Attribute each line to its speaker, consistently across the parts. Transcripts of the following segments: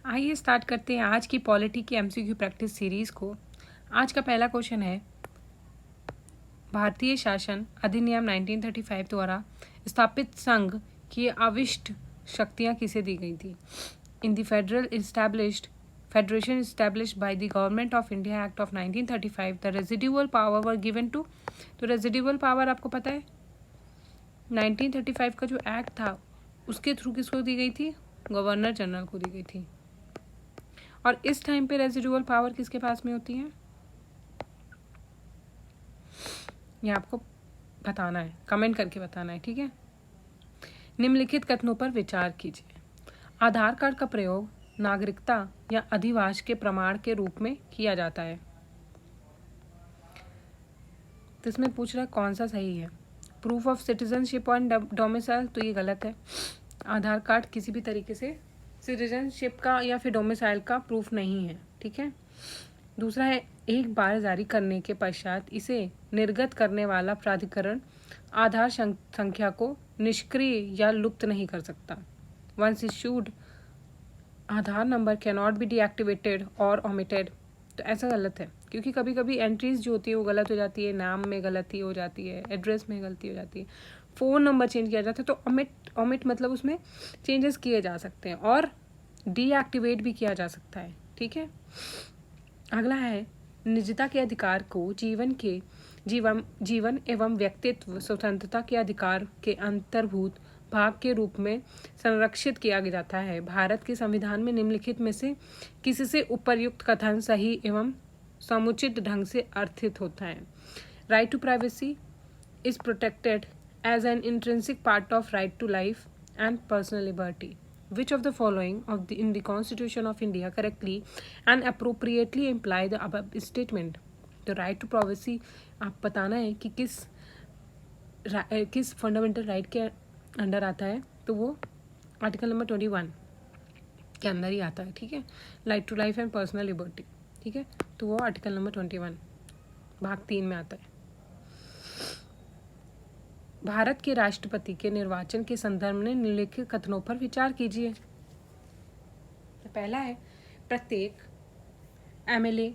Speaker 1: आइए स्टार्ट करते हैं आज की पॉलिटी की एमसीक्यू प्रैक्टिस सीरीज को। आज का पहला क्वेश्चन है, भारतीय शासन अधिनियम 1935 द्वारा स्थापित संघ की आविष्ट शक्तियां किसे दी गई थी? In the federation established by the Government of India Act of 1935 the residual power were given to। तो रेजिडुअल पावर आपको पता है 1935 का जो एक्ट था उसके थ्रू किसको दी गई थी? गवर्नर जनरल को दी गई थी। और इस टाइम पे रेजिडुअल पावर किसके पास में होती है? ये आपको बताना है, कमेंट करके बताना है, ठीक है। निम्नलिखित कथनों पर विचार कीजिए। आधार कार्ड का प्रयोग नागरिकता या अधिवास के प्रमाण के रूप में किया जाता है। तो इसमें पूछ रहा है कौन सा सही है? Proof of citizenship and domicile, तो ये गलत है। आधार कार्ड किसी भी तरीके से सिटीजनशिप का या फिर डोमिसाइल का प्रूफ नहीं है, ठीक है। दूसरा है, एक बार जारी करने के पश्चात इसे निर्गत करने वाला प्राधिकरण आधार संख्या को निष्क्रिय या लुप्त नहीं कर सकता। Once issued Aadhaar number can not be deactivated और ओमिटेड। तो ऐसा गलत है, क्योंकि कभी कभी एंट्रीज जो होती है वो गलत हो जाती है, नाम में गलती हो जाती है, एड्रेस में गलती हो जाती है, फ़ोन नंबर चेंज किया जाता है, तो ओमिट मतलब उसमें चेंजेस किए जा सकते हैं और डीएक्टिवेट भी किया जा सकता है, ठीक है। अगला है, निजता के अधिकार को जीवन एवं व्यक्तित्व स्वतंत्रता के अधिकार के अंतर्भूत भाग के रूप में संरक्षित किया जाता है। भारत के संविधान में निम्नलिखित में से किसी उपर्युक्त कथन सही एवं समुचित ढंग से अर्थित होता है? Right to privacy is protected as an intrinsic part of right to life and personal liberty. Which of the following in the Constitution of India correctly and appropriately imply the above statement? तो right to privacy आप बताना है कि किस fundamental right के under आता है, तो वो आर्टिकल नंबर 21 के अंदर ही आता है, ठीक है। Right to life and personal liberty, ठीक है, तो वो आर्टिकल नंबर 21 भाग 3 में आता है। भारत के राष्ट्रपति के निर्वाचन के संदर्भ में निम्नलिखित कथनों पर विचार कीजिए। तो पहला है, प्रत्येक एमएलए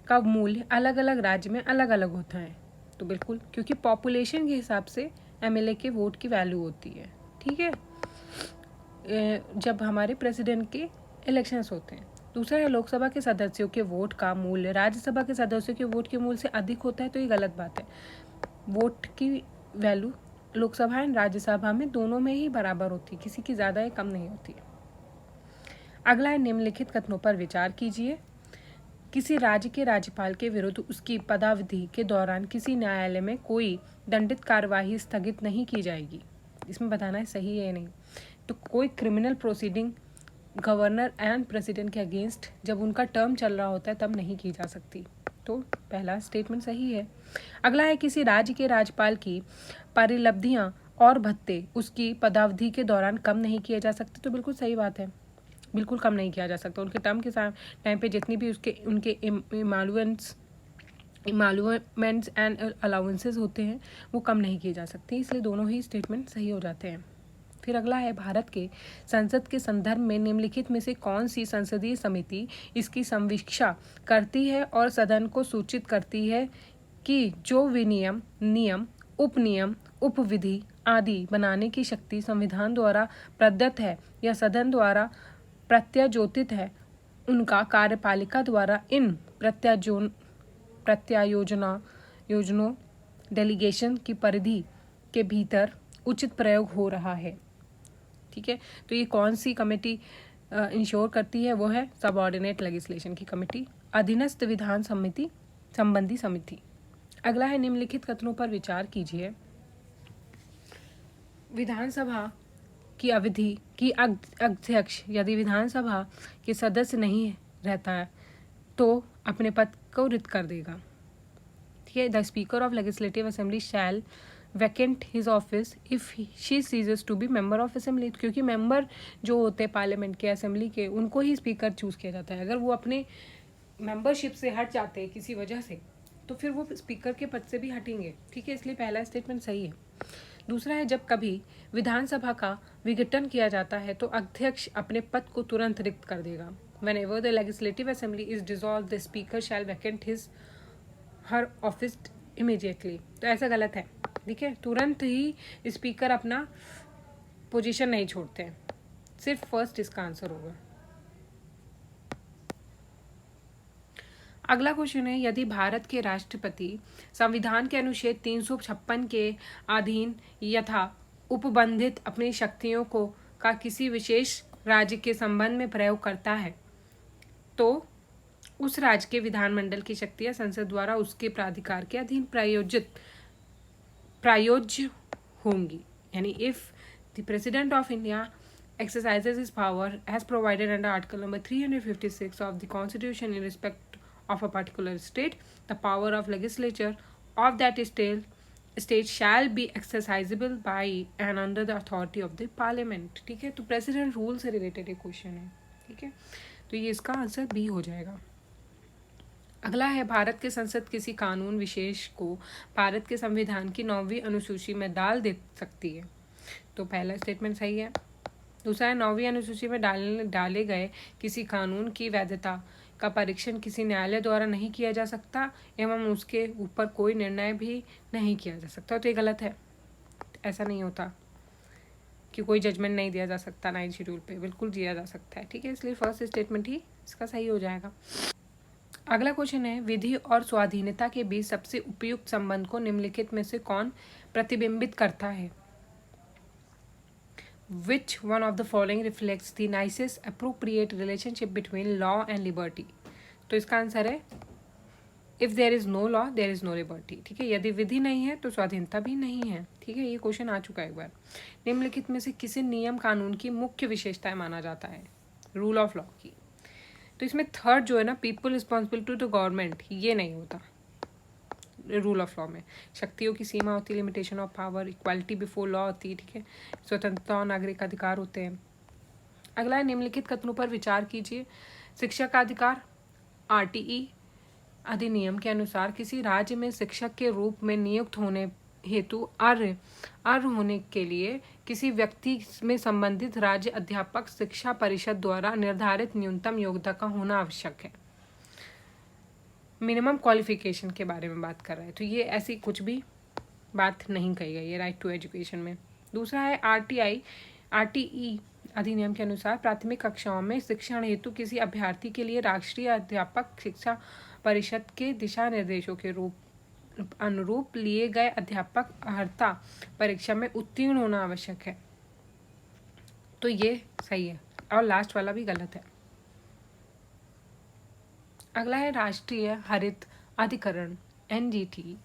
Speaker 1: का मूल्य अलग अलग राज्य में अलग अलग होता है। तो बिल्कुल, क्योंकि पॉपुलेशन के हिसाब से एमएलए के वोट की वैल्यू होती है, ठीक है, जब हमारे प्रेसिडेंट के इलेक्शंस होते हैं। दूसरा है, लोकसभा के सदस्यों के वोट का मूल्य राज्यसभा के सदस्यों के वोट के मूल्य से अधिक होता है। तो ये गलत बात है। वोट की वैल्यू लोकसभा एंड राज्यसभा में दोनों में ही बराबर होती है, किसी की ज़्यादा या कम नहीं होती है। अगला है, निम्नलिखित कथनों पर विचार कीजिए। किसी राज्य के राज्यपाल के विरुद्ध उसकी पदावधि के दौरान किसी न्यायालय में कोई दंडित कार्यवाही स्थगित नहीं की जाएगी। इसमें बताना है सही है या नहीं। तो कोई criminal proceeding governor and president के अगेंस्ट जब उनका टर्म चल रहा होता है तब नहीं की जा सकती। तो पहला स्टेटमेंट सही है। अगला है, किसी राज्य के राज्यपाल की परिलब्धियां और भत्ते उसकी पदावधि के दौरान कम नहीं किए जा सकते। तो बिल्कुल सही बात है, बिल्कुल कम नहीं किया जा सकता। उनके टर्म के टाइम पे जितनी भी उनके इमालुमेंट्स एंड अलाउंसेस होते हैं वो कम नहीं किए जा सकते, इसलिए दोनों ही स्टेटमेंट सही हो जाते हैं। फिर अगला है, भारत के संसद के संदर्भ में निम्नलिखित में से कौन सी संसदीय समिति इसकी समीक्षा करती है और सदन को सूचित करती है कि जो विनियम, नियम, उपनियम, उपविधि आदि बनाने की शक्ति संविधान द्वारा प्रदत्त है या सदन द्वारा प्रत्यायोजित है, उनका कार्यपालिका द्वारा इन योजनाओं डेलीगेशन की परिधि के भीतर उचित प्रयोग हो रहा है, ठीक है। तो ये कौन सी कमेटी इंश्योर करती है? वो है सबऑर्डिनेट लेजिस्लेशन की कमेटी, अधीनस्थ विधान समिति संबंधी समिति। अगला है, निम्नलिखित कथनों पर विचार कीजिए। विधानसभा की अवधि की अध्यक्ष यदि विधानसभा के सदस्य नहीं रहता है तो अपने पद को रिक्त कर देगा, ठीक है। The speaker of legislative assembly shall vacant his office if she ceases to be member of assembly. क्योंकि मेंबर जो होते हैं पार्लियामेंट के, असेंबली के, उनको ही स्पीकर चूज किया जाता है। अगर वो अपने मेंबरशिप से हट जाते हैं किसी वजह से तो फिर वो स्पीकर के पद से भी हटेंगे, ठीक है। इसलिए पहला स्टेटमेंट सही है। दूसरा है, जब कभी विधानसभा का विघटन किया जाता है तो अध्यक्ष अपने पद को तुरंत रिक्त कर देगा। Whenever the legislative assembly is dissolved, the speaker shall vacate his her office immediately. तो ऐसा गलत है, ठीक है. तुरंत ही स्पीकर अपना पोजीशन नहीं छोड़ते हैं. सिर्फ फर्स्ट इसका आंसर होगा. अगला क्वेश्चन है, यदि भारत के राष्ट्रपति संविधान के अनुच्छेद 356 के अधीन यथा उपबंधित अपनी शक्तियों को का किसी विशेष राज्य के संबंध में प्रयोग करता है तो उस राज्य के विधानमंडल की शक्तियां संसद द्वारा उसके प्राधिकार के अधीन प्रायोज्य होंगी. यानी if the president of India exercises his power as provided under article number 356 of the constitution in respect of a particular state, the power of legislature of that state shall be exercisable by and under the authority of the parliament. ठीक है, तो president rule से related एक question है. ठीक है, तो ये इसका आंसर बी हो जाएगा. अगला है, भारत के संसद किसी कानून विशेष को भारत के संविधान की 9वीं अनुसूची में डाल दे सकती है. तो पहला स्टेटमेंट सही है. दूसरा है, 9वीं अनुसूची में डाले गए किसी कानून की वैधता का परीक्षण किसी न्यायालय द्वारा नहीं किया जा सकता एवं उसके ऊपर कोई निर्णय भी नहीं किया जा सकता. तो ये गलत है. ऐसा नहीं होता कि कोई जजमेंट नहीं दिया जा सकता 9 शेड्यूल पे. बिल्कुल दिया जा सकता है. ठीक है, इसलिए फर्स्ट स्टेटमेंट ही इसका सही हो जाएगा. अगला क्वेश्चन है, विधि और स्वाधीनता के बीच सबसे उपयुक्त संबंध को निम्नलिखित में से कौन प्रतिबिंबित करता है. Which one of the following reflects the nicest appropriate relationship between law and liberty? तो इसका आंसर है if there is no law there is no liberty. ठीक है, यदि विधि नहीं है तो स्वाधीनता भी नहीं है. ठीक है, ये क्वेश्चन आ चुका है एक बार. निम्नलिखित में से किसी नियम कानून की मुख्य विशेषताएं माना जाता है रूल ऑफ लॉ की. तो इसमें थर्ड जो है ना, people responsible to the government, ये नहीं होता रूल ऑफ लॉ में. शक्तियों की सीमा होती है, limitation of power, equality before law होती है. ठीक है, स्वतंत्रता और नागरिक अधिकार होते हैं. अगला है, निम्नलिखित कथनों पर विचार कीजिए. शिक्षा का अधिकार. आरटीई अधिनियम के अनुसार किसी राज्य में शिक्षक के रूप में नियुक्त होने हेतु अर्ह होने के लिए किसी व्यक्ति में संबंधित राज्य अध्यापक शिक्षा परिषद द्वारा निर्धारित न्यूनतम योग्यता का होना आवश्यक है. मिनिमम क्वालिफिकेशन के बारे में बात कर रहा है, तो ये ऐसी कुछ भी बात नहीं कही गई है राइट टू एजुकेशन में. दूसरा है, आरटीई अधिनियम के अनुसार प्राथमिक कक्षाओं में शिक्षण हेतु किसी अभ्यर्थी के लिए राष्ट्रीय अध्यापक शिक्षा परिषद के दिशा निर्देशों के अनुरूप लिए गए अध्यापक अर्हता परीक्षा में उत्तीर्ण होना आवश्यक है. तो ये सही है और लास्ट वाला भी गलत है. अगला है, राष्ट्रीय हरित अधिकरण एनजीटी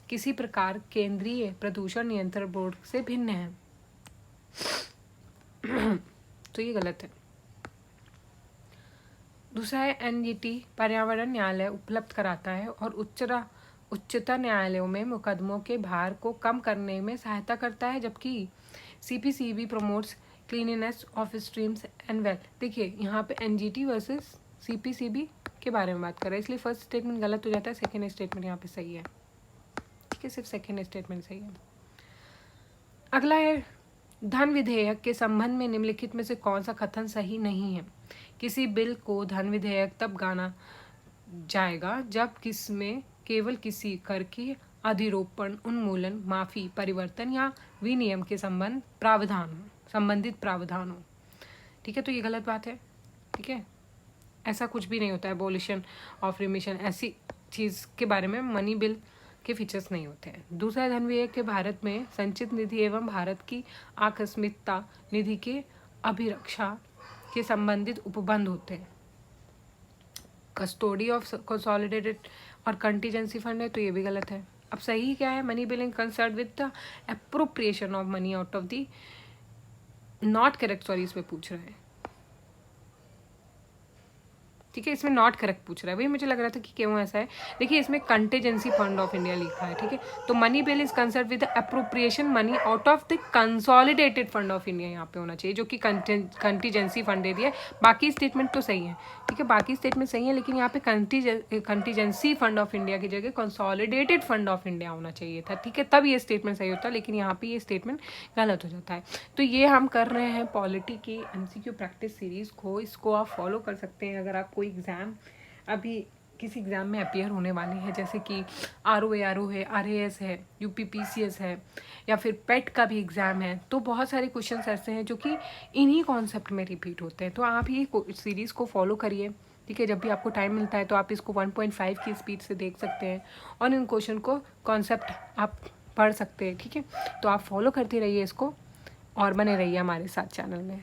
Speaker 1: किसी प्रकार केंद्रीय प्रदूषण नियंत्रण बोर्ड से भिन्न है. तो ये गलत है. दूसरा है, एनजीटी पर्यावरण न्यायालय उपलब्ध कराता है और उच्चतर न्यायालयों में मुकदमों के भार को कम करने में सहायता करता है, जबकि CPCB promotes cleanness of streams and well. देखिए यहाँ पे एनजीटी वर्सेस सीपीसीबी के बारे में बात कर रहे हैं, इसलिए फर्स्ट स्टेटमेंट गलत हो जाता है. सेकेंड स्टेटमेंट यहाँ पे सही है. ठीक है, सिर्फ सेकेंड स्टेटमेंट सही है. अगला है, धन विधेयक के संबंध में निम्नलिखित में से कौन सा कथन सही नहीं है. किसी बिल को धन विधेयक तब गाना जाएगा जब किसमें केवल किसी कर के अधिरोपण, उन्मूलन, माफी, परिवर्तन या विनियम के संबंधित प्रावधान हो. ठीक है, तो ये गलत बात है. ठीक है, ऐसा कुछ भी नहीं होता है. एबोलिशन ऑफ रिमिशन ऐसी चीज़ के बारे में मनी बिल के फीचर्स नहीं होते हैं. दूसरा, धन विधेयक के भारत में संचित निधि एवं भारत की आकस्मिकता निधि के अभिरक्षा के संबंधित उपबंध होते हैं. कस्टोडी ऑफ कंसोलिडेटेड और कंटीजेंसी फंड है, तो ये भी गलत है. अब सही क्या है, money billing concern with the appropriation of money out of the not correct. Sorry, इसमें पूछ रहे हैं ठीक है, इसमें नॉट करेक्ट पूछ रहा है, वही मुझे लग रहा था कि क्यों ऐसा है। देखिए इसमें कंटीजेंसी फंड ऑफ इंडिया लिखा है, ठीक है, तो money bill is concern with appropriation money out of the consolidated fund of India यहाँ पे होना चाहिए, जो कि कंटीजेंसी फंड दे दिया है। बाकी स्टेटमेंट तो सही है, ठीक है, बाकी स्टेटमेंट सही है, लेकिन यहाँ पे कंटीजेंसी फंड ऑफ इंडिया की जगह कंसोलिडेटेड फंड ऑफ इंडिया होना चाहिए था, ठीक है, तब ये स्टेटमेंट सही होता, लेकिन यहाँ पे ये स्टेटमेंट गलत हो जाता है। तो ये हम कर रहे हैं पॉलिटी की एमसीक्यू प्रैक्टिस सीरीज़ को, इसको आप फॉलो कर सकते हैं अगर आप कोई एग्ज़ाम अभी किसी एग्ज़ाम में अपीयर होने वाले हैं, जैसे कि आर है, RAS है, UPPCS है, या फिर पेट का भी एग्ज़ाम है। तो बहुत सारे क्वेश्चन ऐसे हैं जो कि इन्हीं कॉन्सेप्ट में रिपीट होते हैं। तो आप ये सीरीज़ को फॉलो करिए, ठीक है, जब भी आपको टाइम मिलता है तो आप इसको 1.5 की स्पीड से देख सकते हैं और इन क्वेश्चन को कॉन्सेप्ट आप पढ़ सकते हैं, ठीक है। तो आप फॉलो करते रहिए इसको और बने रहिए हमारे साथ चैनल में।